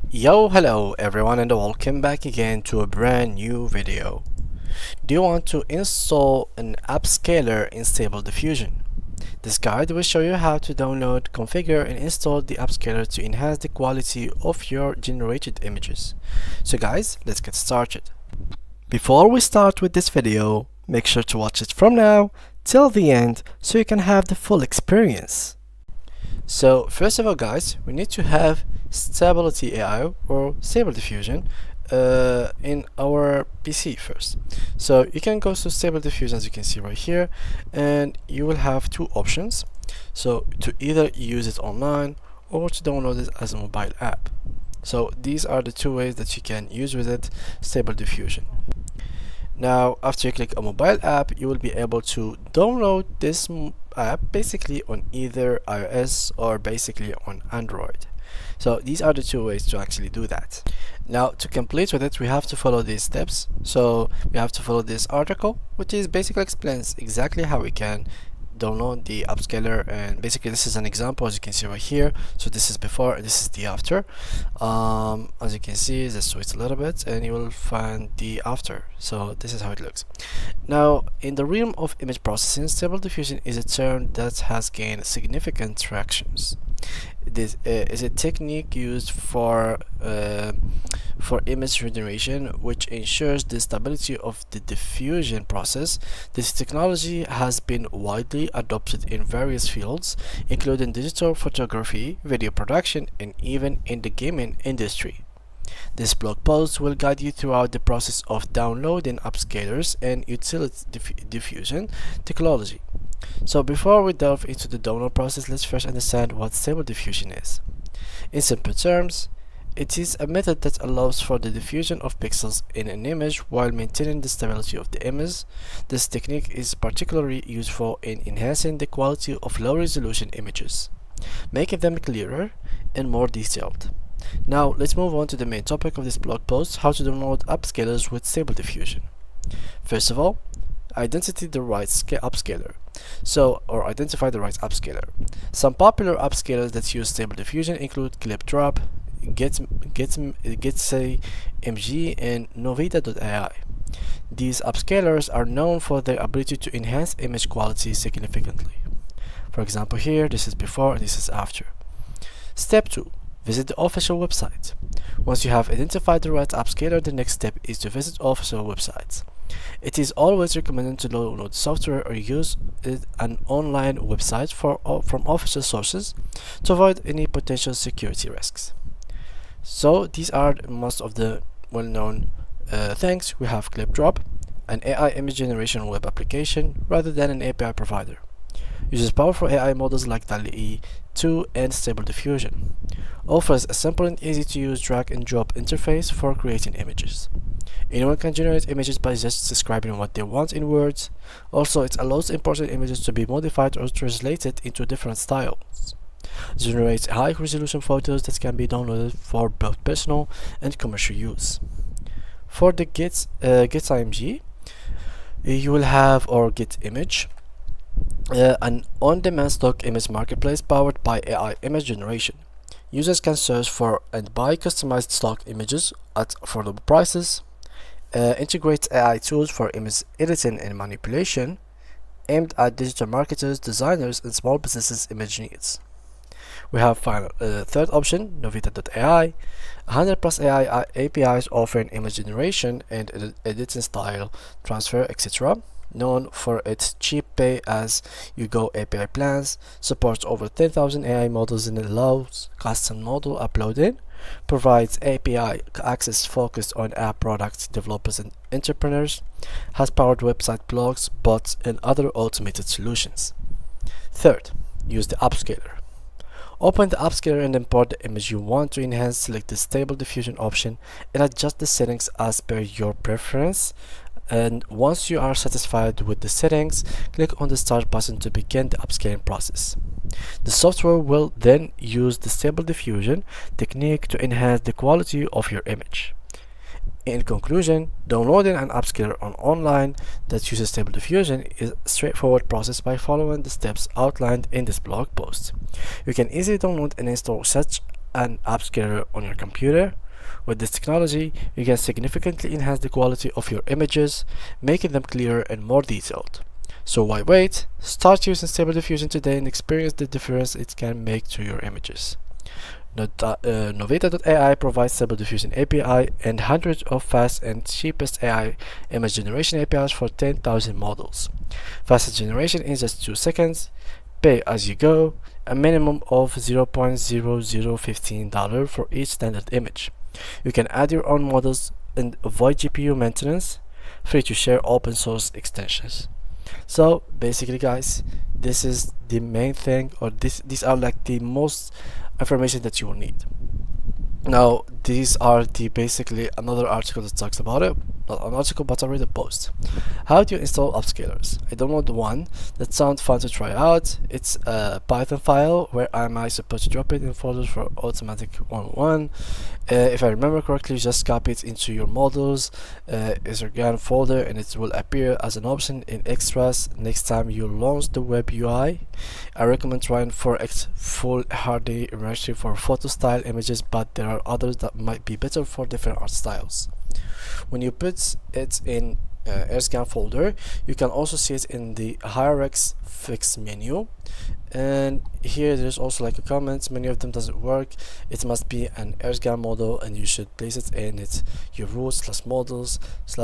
Yo, hello everyone and welcome back again to a brand new video. Do you want to install an Upscaler in Stable Diffusion? This guide will show you how to download, configure and install the Upscaler to enhance the quality of your generated images. So guys, let's get started. Before we start with this video, make sure to watch it from now till the end so you can have the full experience. So first of all guys, we need to have Stability AI or Stable Diffusion in our PC first. So you can go to Stable Diffusion as you can see right here, and you will have two options. So to either use it online or to download it as a mobile app. So these are the two ways that you can use with it Stable Diffusion. Now after you click a mobile app, you will be able to download this app basically on either iOS or basically on Android. So these are the two ways to actually do that. Now to complete with it, we have to follow these steps. So we have to follow this article, which is basically explains exactly how we can download the Upscaler, and basically this is an example as you can see right here. So this is before and this is the after. As you can see, just switch a little bit and you will find the after. So this is how it looks. Now in the realm of image processing, Stable Diffusion is a term that has gained significant tractions. This is a technique used for image generation, which ensures the stability of the diffusion process. This technology has been widely adopted in various fields, including digital photography, video production, and even in the gaming industry. This blog post will guide you throughout the process of downloading upscalers and utility diffusion technology. So before we delve into the download process, let's first understand what Stable Diffusion is. In simple terms, it is a method that allows for the diffusion of pixels in an image while maintaining the stability of the image. This technique is particularly useful in enhancing the quality of low-resolution images, making them clearer and more detailed. Now let's move on to the main topic of this blog post: how to download upscalers with Stable Diffusion. First of all, identify the right upscaler. Identify the right upscaler. Some popular upscalers that use Stable Diffusion include ClipDrop, Getsay, MG, and Novita.ai. These upscalers are known for their ability to enhance image quality significantly. For example, here this is before and this is after. Step 2. Visit the official website. Once you have identified the right upscaler, the next step is to visit official websites. It is always recommended to download software or use an online website from official sources to avoid any potential security risks. So these are most of the well-known things. We have ClipDrop, an AI image generation web application rather than an API provider. Uses powerful AI models like DALL-E 2 and Stable Diffusion. Offers a simple and easy to use drag and drop interface for creating images. Anyone can generate images by just describing what they want in words. Also, it allows imported images to be modified or translated into different styles. Generates high-resolution photos that can be downloaded for both personal and commercial use. For the GetIMG, you will have or GetImage, an on-demand stock image marketplace powered by AI image generation. Users can search for and buy customized stock images at affordable prices. Integrates AI tools for image editing and manipulation, aimed at digital marketers, designers, and small businesses' image needs. We have third option, Novita.ai, 100+ AI APIs offering image generation and editing style transfer, etc. Known for its cheap pay-as-you-go API plans, supports over 10,000 AI models and allows custom model uploading, provides API access focused on app product developers and entrepreneurs, has powered website blogs, bots, and other automated solutions. Third, use the Upscaler. Open the Upscaler and import the image you want to enhance. Select the Stable Diffusion option and adjust the settings as per your preference. And once you are satisfied with the settings, click on the Start button to begin the upscaling process. The software will then use the Stable Diffusion technique to enhance the quality of your image. In conclusion, downloading an upscaler online that uses Stable Diffusion is a straightforward process by following the steps outlined in this blog post. You can easily download and install such an upscaler on your computer. With this technology, you can significantly enhance the quality of your images, making them clearer and more detailed. So why wait? Start using Stable Diffusion today and experience the difference it can make to your images. Novita.ai provides Stable Diffusion API and hundreds of fast and cheapest AI image generation APIs for 10,000 models. Fastest generation in just 2 seconds, pay as you go, a minimum of $0.0015 for each standard image. You can add your own models and avoid GPU maintenance, free to share open source extensions. So basically guys, this is the main thing, or these are like the most information that you will need. Now these are the basically another article that talks about it, not an article but I read a post. How do you install upscalers? I downloaded one that sounds fun to try out. It's a Python file. Where am I supposed to drop it in folders for automatic 101? If I remember correctly, just copy it into your models Instagram folder and it will appear as an option in extras next time you launch the web UI. I recommend trying 4x full HD immersive for photo style images, but there are others that might be better for different art styles. When you put it in AirScan folder, you can also see it in the hierarchs fix menu, and here there's also like a comment. Many of them doesn't work. It must be an AirScan model and you should place it in your root / models /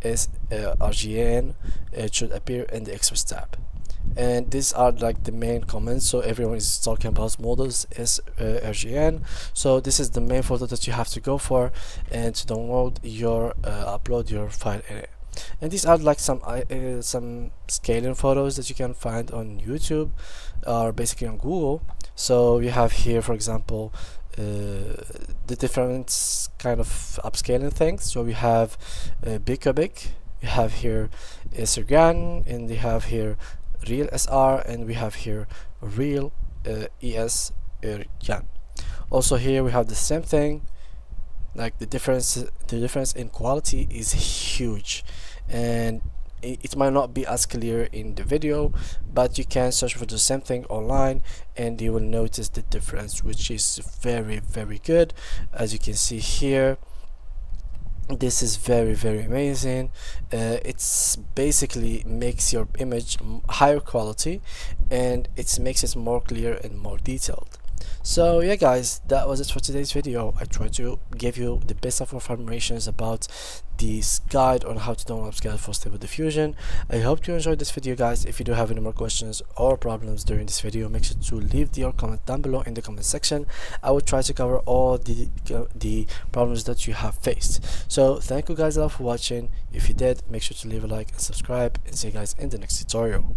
RGN. It should appear in the extras tab. And these are like the main comments, so everyone is talking about models is RGN. So this is the main folder that you have to go for and to download your upload your file in it. And these are like some scaling photos that you can find on YouTube or basically on Google. So you have here, for example, the different kind of upscaling things. So we have big cubic, you have here Instagram, and you have here real SR, and we have here real ES Jan. Also here we have the same thing, like the difference in quality is huge, and it might not be as clear in the video, but you can search for the same thing online and you will notice the difference, which is very good. As you can see here, this is very amazing. It's basically makes your image higher quality and it makes it more clear and more detailed. So yeah guys, that was it for today's video. I tried to give you the best of information about this guide on how to download Upscaler for Stable Diffusion. I hope you enjoyed this video guys. If you do have any more questions or problems during this video, make sure to leave your comment down below in the comment section. I will try to cover all the problems that you have faced. So thank you guys a lot for watching. If you did, make sure to leave a like and subscribe, and see you guys in the next tutorial.